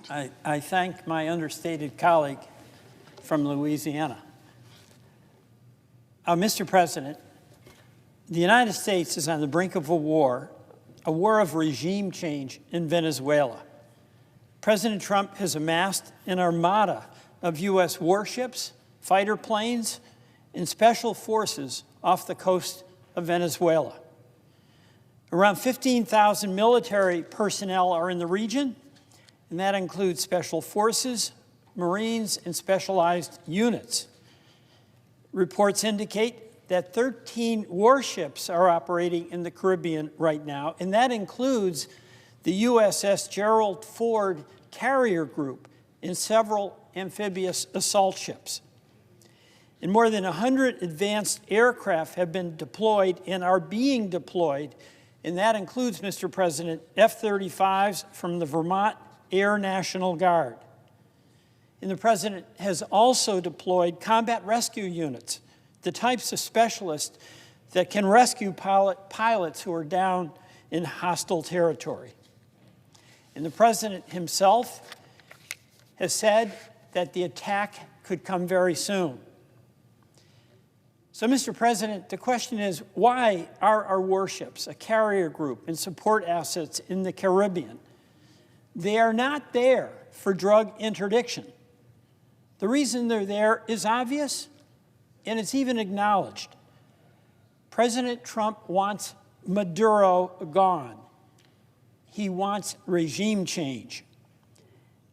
I thank my understated colleague from Louisiana. Mr. President, the United States is on the brink of a war of regime change in Venezuela. President Trump has amassed an armada of U.S. warships, fighter planes, and special forces off the coast of Venezuela. Around 15,000 military personnel are in the region, and that includes special forces, Marines, and specialized units. Reports indicate that 13 warships are operating in the Caribbean right now, and that includes the USS Gerald Ford carrier group and several amphibious assault ships. And more than 100 advanced aircraft have been deployed and are being deployed, and that includes, Mr. President, F-35s from the Vermont Air National Guard. And the President has also deployed combat rescue units, the types of specialists that can rescue pilots who are down in hostile territory. And the President himself has said that the attack could come very soon. So, Mr. President, the question is, why are our warships, a carrier group, and support assets in the Caribbean? They are not there for drug interdiction. The reason they're there is obvious, and it's even acknowledged. President Trump wants Maduro gone. He wants regime change.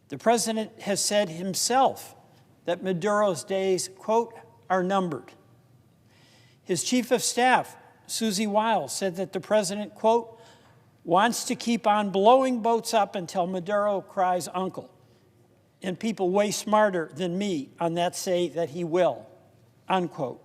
The President has said himself that Maduro's days, quote, are numbered. His chief of staff, Susie Wiles, said that the President, quote, wants to keep on blowing boats up until Maduro cries uncle. And people way smarter than me on that say that he will, unquote.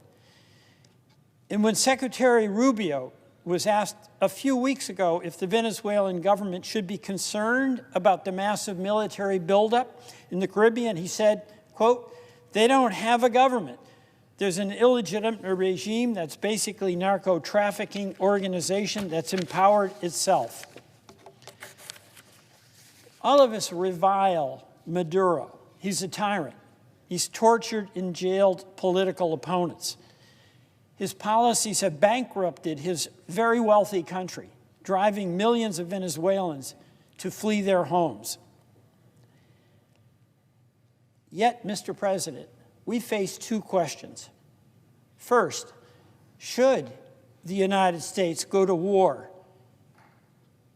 And when Secretary Rubio was asked a few weeks ago if the Venezuelan government should be concerned about the massive military buildup in the Caribbean, he said, quote, they don't have a government. There's an illegitimate regime that's basically narco-trafficking organization that's empowered itself. All of us revile Maduro. He's a tyrant. He's tortured and jailed political opponents. His policies have bankrupted his very wealthy country, driving millions of Venezuelans to flee their homes. Yet, Mr. President, we face two questions. First, should the United States go to war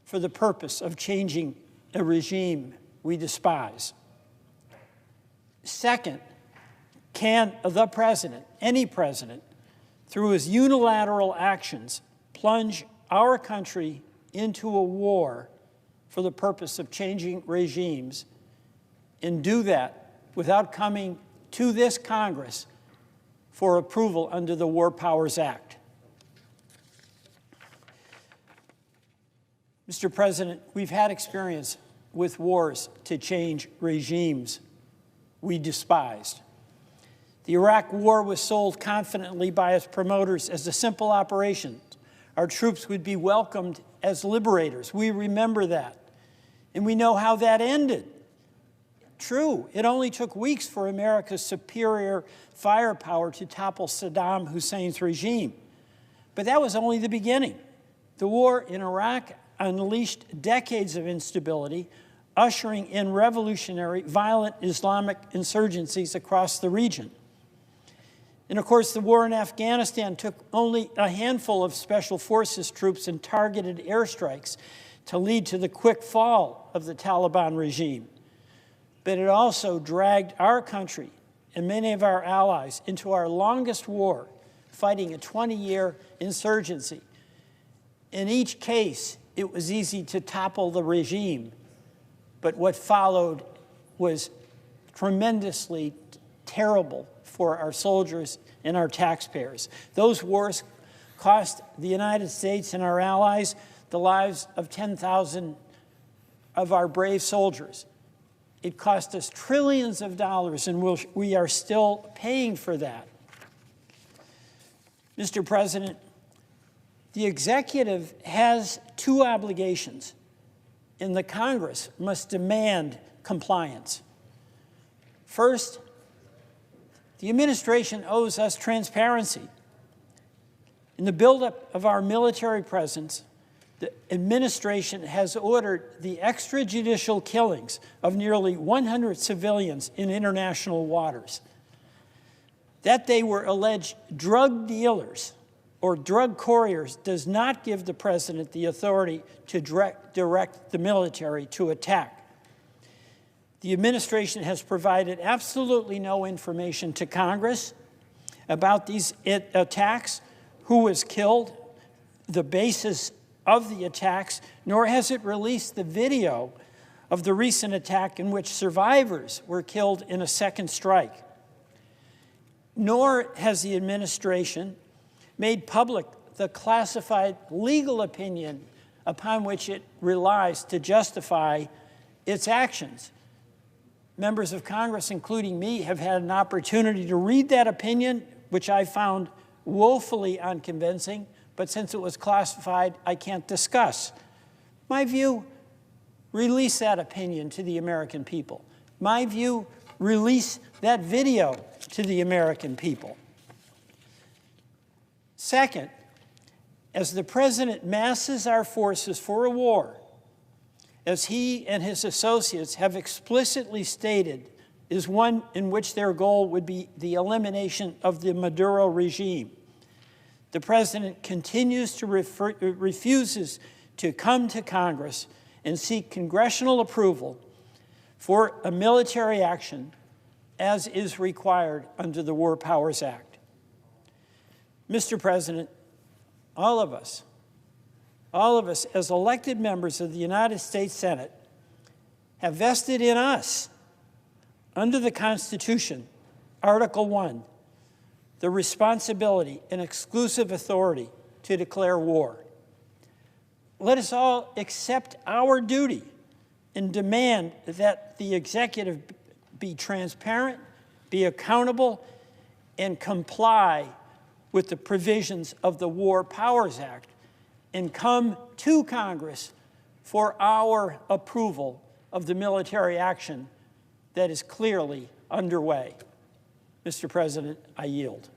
for the purpose of changing a regime we despise? Second, can the President, any President, through his unilateral actions, plunge our country into a war for the purpose of changing regimes and do that without coming to this Congress for approval under the War Powers Act? Mr. President, we've had experience with wars to change regimes we despised. The Iraq War was sold confidently by its promoters as a simple operation. Our troops would be welcomed as liberators. We remember that. And we know how that ended. True, it only took weeks for America's superior firepower to topple Saddam Hussein's regime. But that was only the beginning. The war in Iraq unleashed decades of instability, ushering in revolutionary, violent Islamic insurgencies across the region. And of course, the war in Afghanistan took only a handful of special forces troops and targeted airstrikes to lead to the quick fall of the Taliban regime. But it also dragged our country and many of our allies into our longest war, fighting a 20-year insurgency. In each case, it was easy to topple the regime, but what followed was tremendously terrible for our soldiers and our taxpayers. Those wars cost the United States and our allies the lives of 10,000 of our brave soldiers. It cost us trillions of dollars, and we are still paying for that. Mr. President, the executive has two obligations, and the Congress must demand compliance. First, the administration owes us transparency. In the buildup of our military presence, the administration has ordered the extrajudicial killings of nearly 100 civilians in international waters. That they were alleged drug dealers or drug couriers does not give the president the authority to direct the military to attack. The administration has provided absolutely no information to Congress about these attacks, who was killed, the basis of the attacks, nor has it released the video of the recent attack in which survivors were killed in a second strike. Nor has the administration made public the classified legal opinion upon which it relies to justify its actions. Members of Congress, including me, have had an opportunity to read that opinion, which I found woefully unconvincing, but since it was classified, I can't discuss. My view, release that opinion to the American people. My view, release that video to the American people. Second, as the president masses our forces for a war, as he and his associates have explicitly stated, is one in which their goal would be the elimination of the Maduro regime. The president continues to refuses to come to Congress and seek congressional approval for a military action as is required under the War Powers Act. Mr. President, all of us as elected members of the United States Senate have vested in us, under the Constitution, Article 1, the responsibility and exclusive authority to declare war. Let us all accept our duty and demand that the executive be transparent, be accountable, and comply with the provisions of the War Powers Act, and come to Congress for our approval of the military action that is clearly underway. Mr. President, I yield.